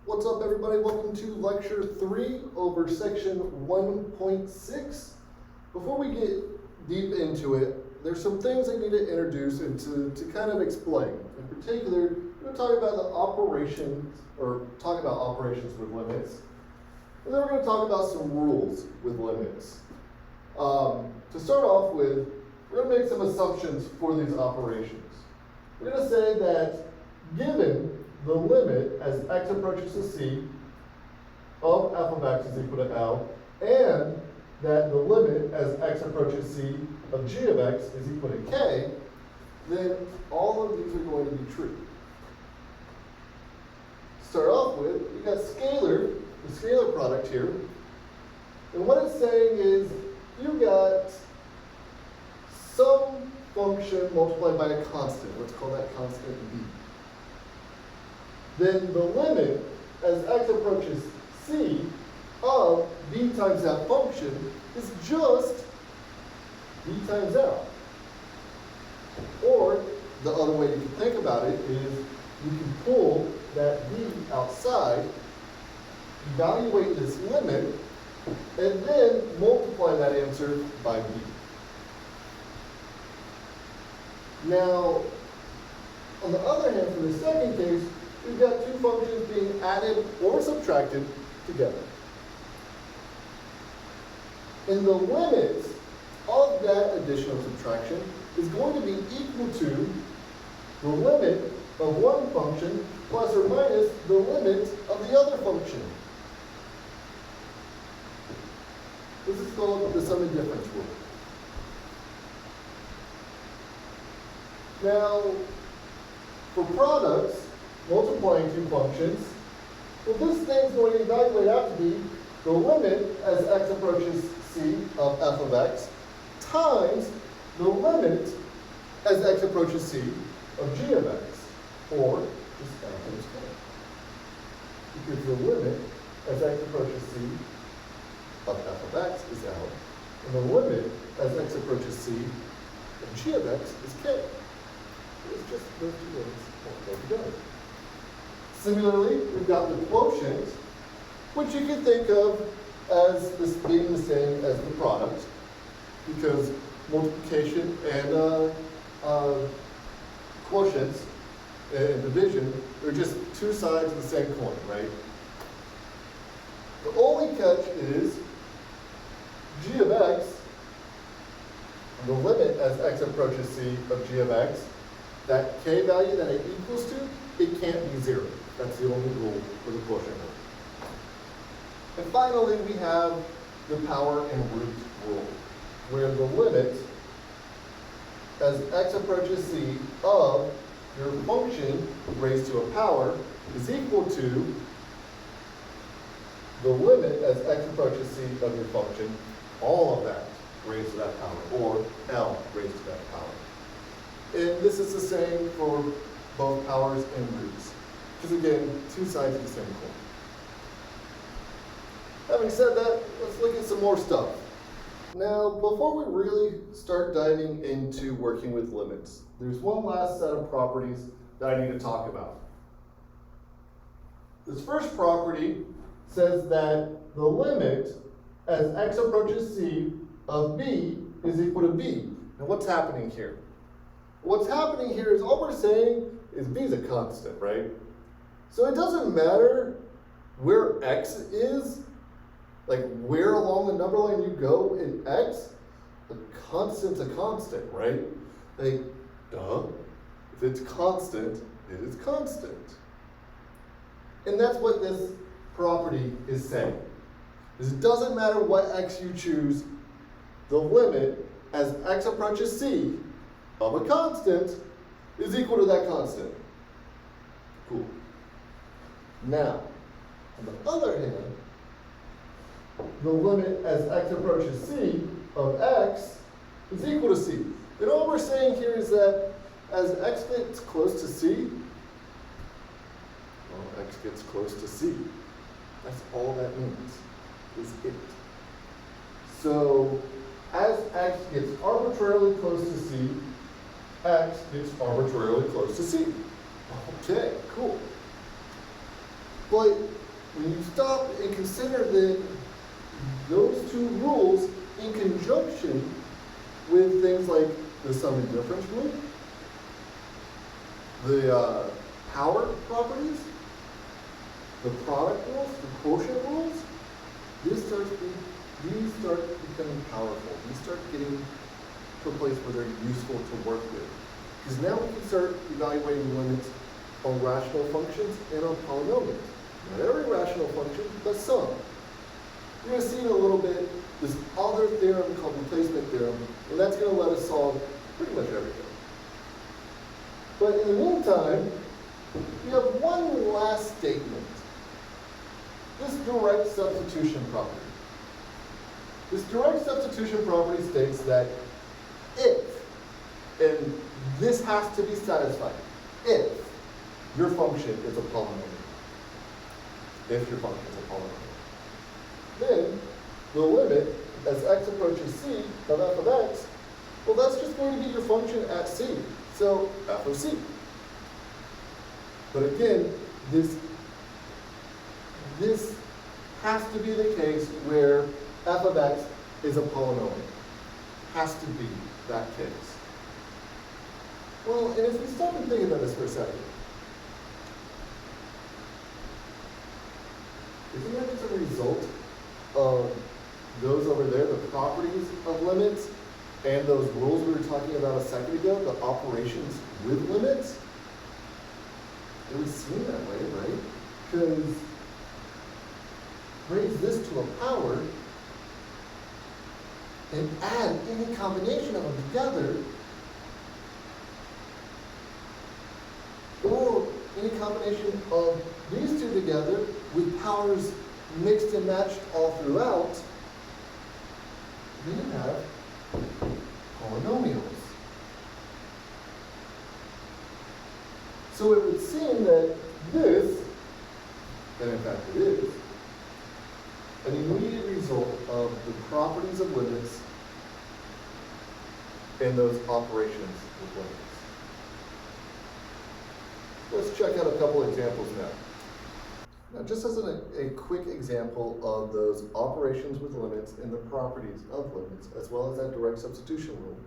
What's up, everybody? Welcome to lecture 3 over section 1.6. Before we get deep into it, there's some things I need to introduce and to kind of explain. In particular, we're going to talk about the operations, or talk about operations with limits. And then we're going to talk about some rules with limits. To start off with, we're going to make some assumptions for these operations. We're going to say that given the limit as x approaches to c of f of x is equal to L, and that the limit as x approaches c of g of x is equal to k, then all of these are going to be true. Start off with, we got scalar, the scalar product here, and what it's saying is you got some function multiplied by a constant. Let's call that constant b. Then the limit as x approaches c of b times that function is just b times L. Or the other way you can think about it is you can pull that b outside, evaluate this limit, and then multiply that answer by b. Now, on the other hand, for the second case, we've got two functions being added or subtracted together. And the limit of that addition or subtraction is going to be equal to the limit of one function plus or minus the limit of the other function. This is called the sum and difference rule. Now, for products, multiplying two functions, well, this thing's going to evaluate out to be the limit as x approaches c of f of x times the limit as x approaches c of g of x, or just L times k. Because the limit as x approaches c of f of x is L, and the limit as x approaches c of g of x is k. It's just those two limits multiplied together. Similarly, we've got the quotient, which you can think of as this being the same as the product, because multiplication and quotients and division are just two sides of the same coin, right? The only catch is g of x, the limit as x approaches c of g of x, that k value that it equals to, it can't be 0. That's the only rule for the quotient rule. And finally, we have the power and root rule, where the limit as x approaches c of your function raised to a power is equal to the limit as x approaches c of your function, all of that raised to that power, or L raised to that power. And this is the same for both powers and roots. Because again, two sides of the same coin. Having said that, let's look at some more stuff. Now, before we really start diving into working with limits, there's one last set of properties that I need to talk about. This first property says that the limit as x approaches c of b is equal to b. Now, what's happening here? What's happening here is all we're saying is b is a constant, right? So it doesn't matter where x is, like where along the number line you go in x, a constant's a constant, right? Like, duh. If it's constant, it is constant. And that's what this property is saying. Is it doesn't matter what x you choose, the limit as x approaches c of a constant is equal to that constant. Cool. Now, on the other hand, the limit as x approaches c of x is equal to c. And all we're saying here is that as x gets close to c, well, x gets close to c. That's all that means, is it. So, as x gets arbitrarily close to c, x gets arbitrarily close to c. Okay, cool. But when you stop and consider that those two rules in conjunction with things like the sum and difference rule, the power properties, the product rules, the quotient rules, these start becoming powerful. These start getting to a place where they're useful to work with. Because now we can start evaluating limits on rational functions and on polynomials. Not every rational function, but some. You're going to see in a little bit this other theorem called replacement theorem, and that's going to let us solve pretty much everything. But in the meantime, we have one last statement. This direct substitution property. This direct substitution property states that if, and this has to be satisfied, if your function is a polynomial. If your function is a polynomial. Then the limit as x approaches c of f of x, well, that's just going to be your function at c. So f of c. But again, this has to be the case where f of x is a polynomial. Has to be that case. Well, and if we stop and think about this for a second, isn't that just a result of those over there, the properties of limits, and those rules we were talking about a second ago, the operations with limits? It would seem that way, right? Because raise this to a power and add any combination of them together, or any combination of these two together with powers mixed and matched all throughout, then you have polynomials. So it would seem that this, and in fact it is, an immediate result of the properties of limits and those operations with limits. Let's check out a couple examples now. Now, just as a quick example of those operations with limits and the properties of limits, as well as that direct substitution rule,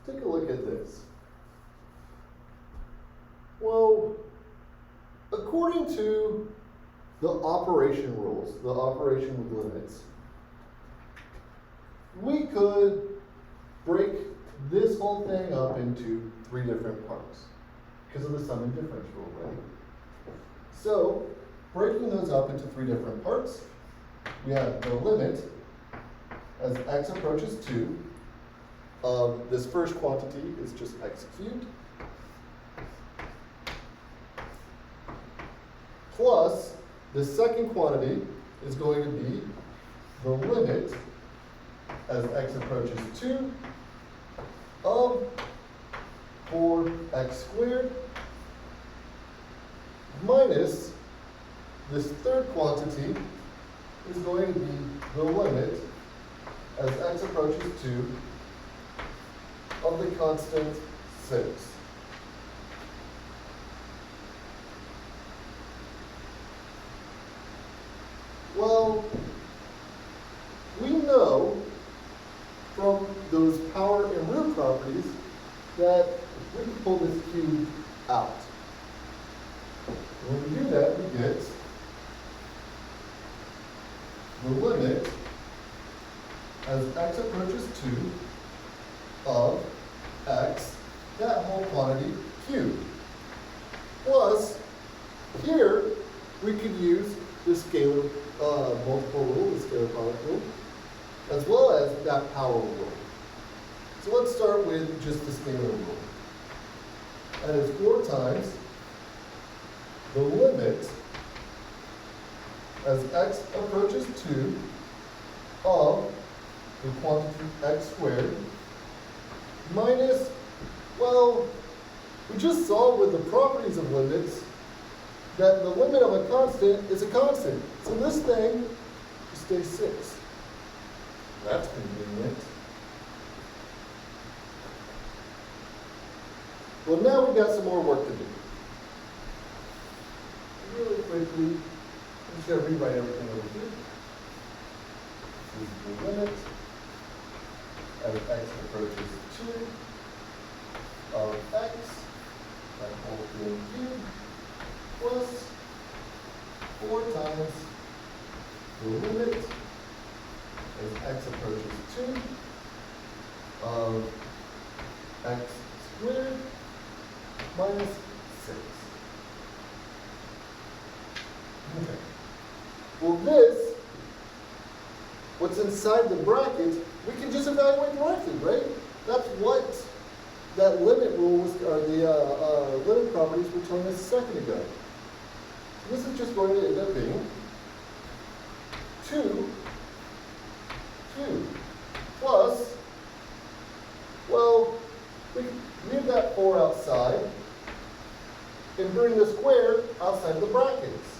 let's take a look at this. Well, according to the operation rules, the operation with limits, we could break this whole thing up into three different parts because of the sum and difference rule, right? So, breaking those up into three different parts, we have the limit as x approaches 2 of this first quantity is just x cubed, plus the second quantity is going to be the limit as x approaches 2 of 4x squared minus this third quantity is going to be the limit as x approaches 2 of the constant 6. Well, we know from those power and root properties that we can pull this cube out. When we do that, we get the limit as x approaches 2 of x, that whole quantity cubed. Plus, here we could use the scalar multiple rule, the scalar product rule, as well as that power rule. So let's start with just the scalar rule. That is 4 times the limit as x approaches 2 of the quantity x squared minus, well, we just saw with the properties of limits that the limit of a constant is a constant. So this thing just stays 6. That's convenient. Well, now we've got some more work to do. Really quickly, just going to rewrite everything over here. This is the limit as x approaches 2 of x, that whole thing cubed, plus 4 times the limit as x approaches 2 of x squared minus 6. Okay. Well, this, what's inside the bracket, we can just evaluate directly, right? That's what that limit rule was, or the limit properties were telling us a second ago. So this is just going to end up being 2 plus, well, we can leave that 4 outside and bring the square outside the brackets.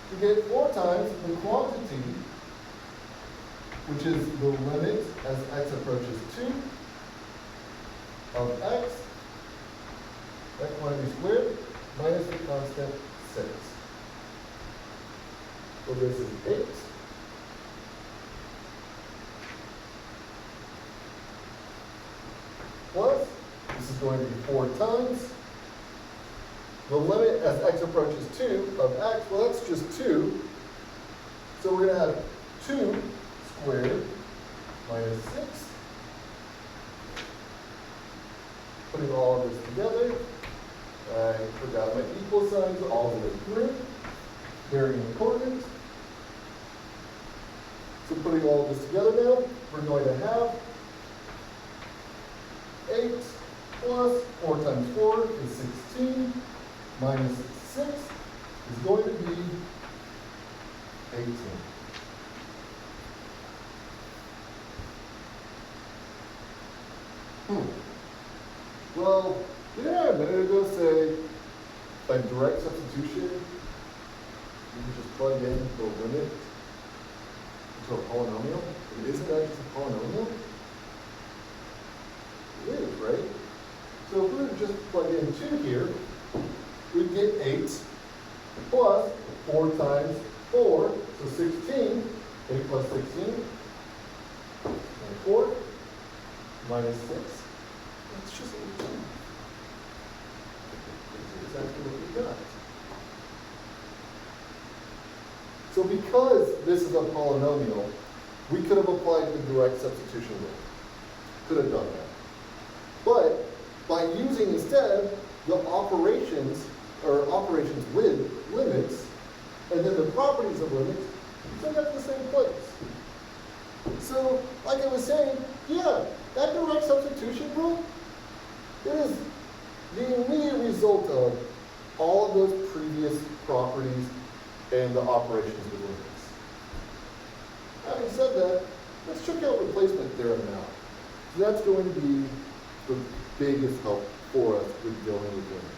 To get 4 times the quantity, which is the limit as x approaches 2 of x, that quantity squared, minus the constant 6. So this is 8. Plus, this is going to be 4 times the limit as x approaches 2 of x, well, that's just 2. So we're going to have 2 squared minus 6. Putting all of this together, I forgot my equal signs all the way through. Very important. So putting all of this together now, we're going to have 8 plus 4 times 4 is 16. Minus 6 is going to be 18. Well, didn't I a minute ago say by direct substitution, you can just plug in the limit into a polynomial? Isn't that just a polynomial? It is, right? So if we were to just plug in 2 here, we'd get 8 plus 4 times 4, so 16. 8 plus 16, 4 minus 6. That's just 18. That's exactly what we got. So because this is a polynomial, we could have applied the direct substitution rule. Could have done that. But by using instead the operations, or operations with limits, and then the properties of limits, so that's the same place. So, like I was saying, yeah, that direct substitution rule is the immediate result of all of those previous properties and the operations with limits. Having said that, let's check out replacement theorem now. So that's going to be the biggest help for us with dealing with limits.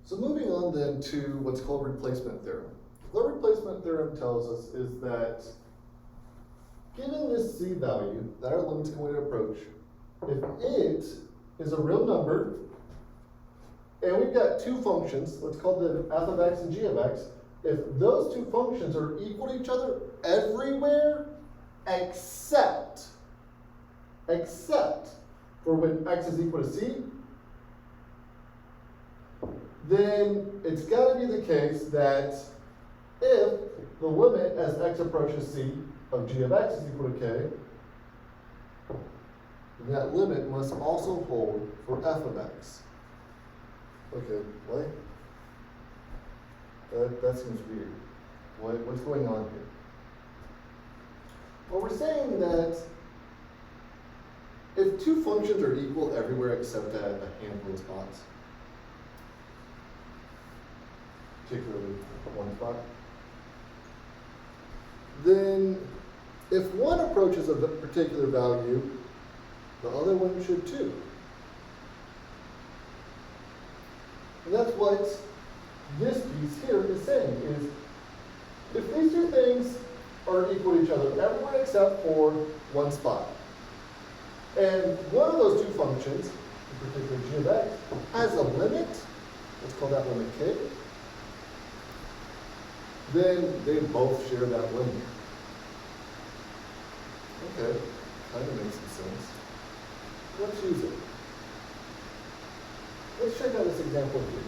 So moving on then to what's called replacement theorem. What replacement theorem tells us is that given this c value that our limit's going to approach, if it is a real number, and we've got 2 functions, let's call them f of x and g of x, if those 2 functions are equal to each other everywhere except for when x is equal to c, then it's got to be the case that if the limit as x approaches c of g of x is equal to k, then that limit must also hold for f of x. Okay, what? That seems weird. What's going on here? Well, we're saying that if 2 functions are equal everywhere except at a handful of spots, particularly one spot, then if one approaches a particular value, the other one should too. And that's what this piece here is saying, is if these 2 things are equal to each other everywhere except for one spot, and one of those 2 functions, in particular g of x, has a limit, let's call that limit k, then they both share that limit. Okay, kind of makes some sense. Let's use it. Let's check out this example here.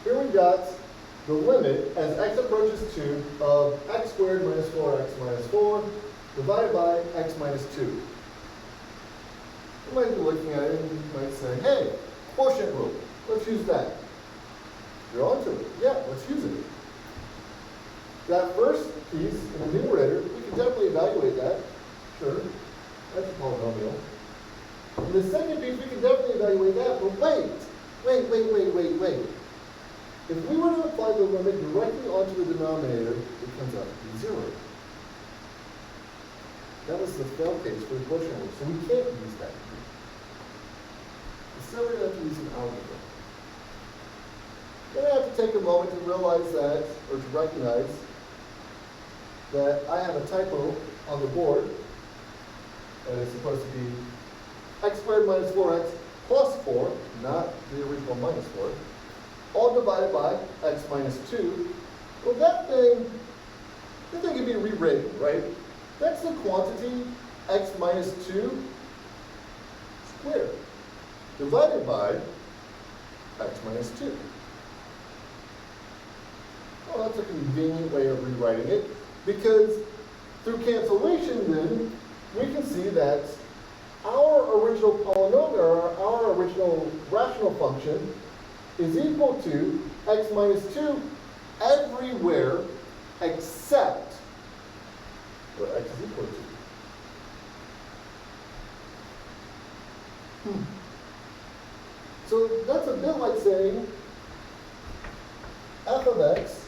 Here we got the limit as x approaches 2 of x squared minus 4x minus 4 divided by x minus 2. You might be looking at it and you might say, hey, quotient rule, let's use that. You're onto it. Yeah, let's use it. That first piece in the numerator, we can definitely evaluate that. Sure, that's a polynomial. In the second piece, we can definitely evaluate that, but wait. If we were to apply the limit directly onto the denominator, it comes out to be 0. That was the fail case for the quotient rule, so we can't use that. Instead, we're going to have to use an algebra. Then I have to take a moment to realize that, or to recognize that I have a typo on the board. And it's supposed to be x squared minus 4x plus 4, not the original minus 4, all divided by x minus 2. Well, that thing can be rewritten, right? That's the quantity x minus 2 squared divided by x minus 2. Well, that's a convenient way of rewriting it, because through cancellation then, we can see that our original polynomial, or our original rational function, is equal to x minus 2 everywhere except where x is equal to. So that's a bit like saying f of x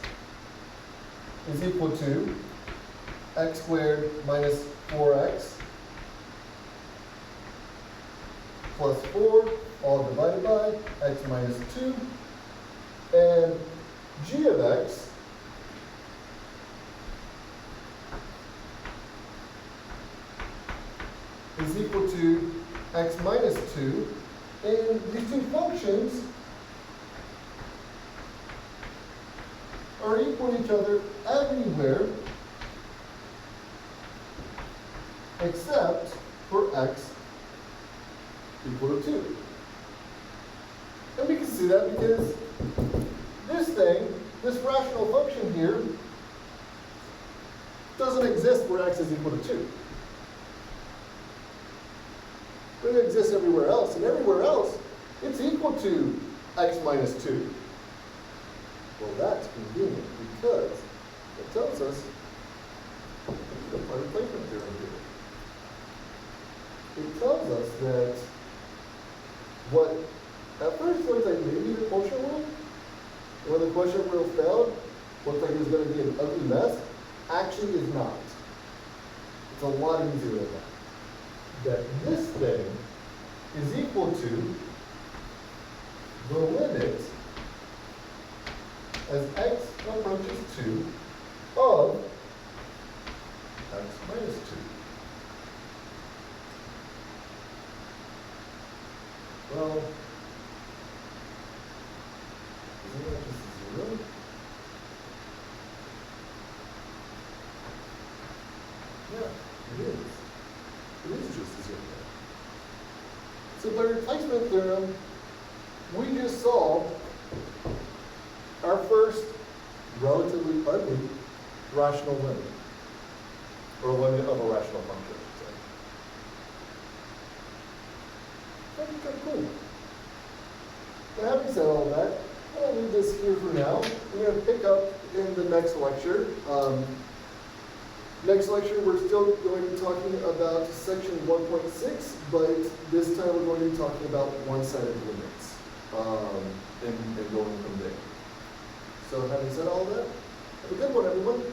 is equal to x squared minus 4x plus 4, all divided by x minus 2, and g of x is equal to x minus 2, and these two functions are equal to each other everywhere except for x equal to 2. And we can see that because this thing, this rational function here, doesn't exist where x is equal to 2. But it exists everywhere else, and everywhere else, it's equal to x minus 2. Well, that's convenient because it tells us the point replacement theorem here. It tells us that what at first looks like maybe the quotient rule, when the quotient rule failed, looked like it was going to be an ugly mess, actually is not. It's a lot easier than that. That this thing is equal to the limit as x approaches 2 of x minus 2. Well, isn't that just 0? Yeah, it is. It is just 0. So by replacement theorem, we just solved our first relatively ugly rational limit, or limit of a rational function, I should say. That'd be kind of cool. Now, having said all that, I'll leave this here for now. We're going to pick up in the next lecture. Next lecture, we're still going to be talking about section 1.6, but this time we're going to be talking about one-sided limits and going from there. So having said all that, have a good one, everyone.